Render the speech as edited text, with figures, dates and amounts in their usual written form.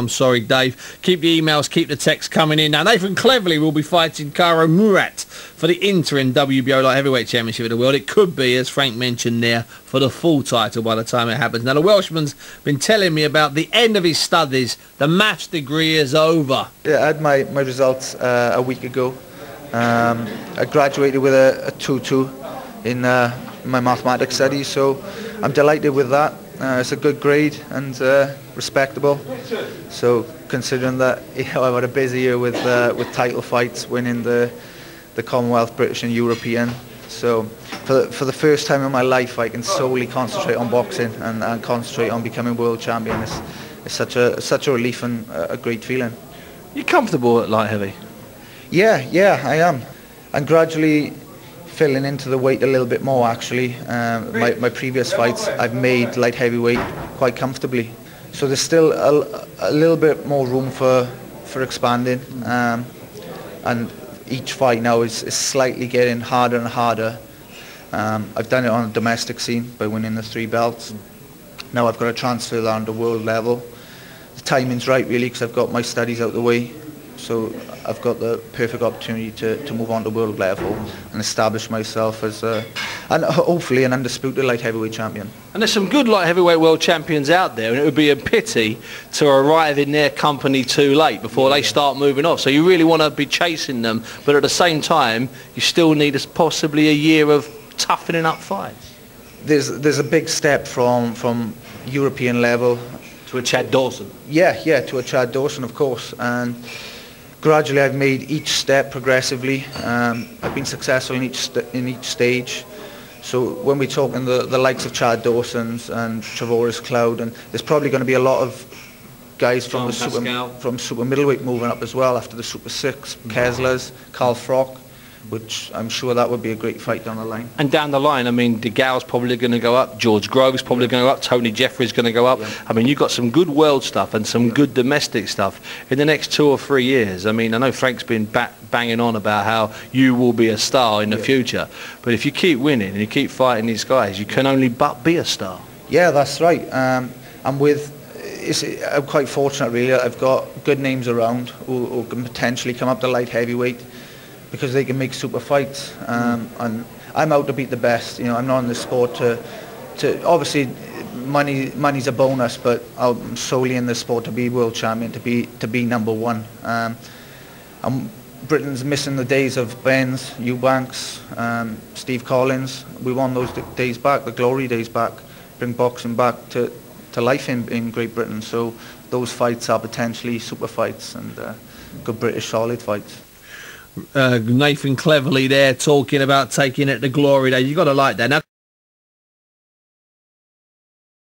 I'm sorry, Dave. Keep the emails, keep the texts coming in. Now, Nathan Cleverly will be fighting Karo Murat for the interim WBO Light Heavyweight Championship of the world. It could be, as Frank mentioned there, for the full title by the time it happens. Now, the Welshman's been telling me about the end of his studies. The maths degree is over. Yeah, I had my results a week ago. I graduated with a 2-2 in my mathematics studies, so I'm delighted with that. It's a good grade and respectable. So considering that I've had a busy year with title fights, winning the Commonwealth, British and European. So for the first time in my life, I can solely concentrate on boxing and concentrate on becoming world champion. It's such a relief and a great feeling. You comfortable at light heavy? Yeah, I am. I'm gradually filling into the weight a little bit more, actually. My previous fights, I've made light heavyweight quite comfortably. So there's still a little bit more room for expanding. And each fight now is slightly getting harder and harder. I've done it on a domestic scene by winning the 3 belts. Now I've got to transfer that on the world level. The timing's right, really, because I've got my studies out the way. So I've got the perfect opportunity to move on to world level and establish myself as and hopefully an undisputed light heavyweight champion. And there's some good light heavyweight world champions out there, and it would be a pity to arrive in their company too late before they start moving off. So you really want to be chasing them, but at the same time, you still need possibly a year of toughening up fights. There's a big step from European level to a Chad Dawson. Yeah, to a Chad Dawson, of course. And gradually I've made each step progressively. I've been successful in each stage. So when we're talking the likes of Chad Dawson's and Trevoris Cloud, and there's probably going to be a lot of guys from super middleweight moving up as well after the Super 6, Kesslers, Carl Froch, which I'm sure that would be a great fight down the line. And down the line, I mean, DeGale's probably going to go up, George Groves probably going to go up, Tony Jeffrey's going to go up. Yeah. I mean, you've got some good world stuff and some good domestic stuff in the next 2 or 3 years. I mean, I know Frank's been banging on about how you will be a star in the future, but if you keep winning and you keep fighting these guys, you can only but be a star. Yeah, that's right. I'm quite fortunate, really. I've got good names around who can potentially come up to light heavyweight, because they can make super fights, and I'm out to beat the best. You know, I'm not in the sport to obviously money's a bonus, but I'm solely in the sport to be world champion, to be #1. Britain's missing the days of Benz, Eubanks, Steve Collins. We want those days back, the glory days back, bring boxing back to life in Great Britain. So those fights are potentially super fights and good British solid fights. Nathan Cleverly there talking about taking it to glory days. You've got to like that. Now,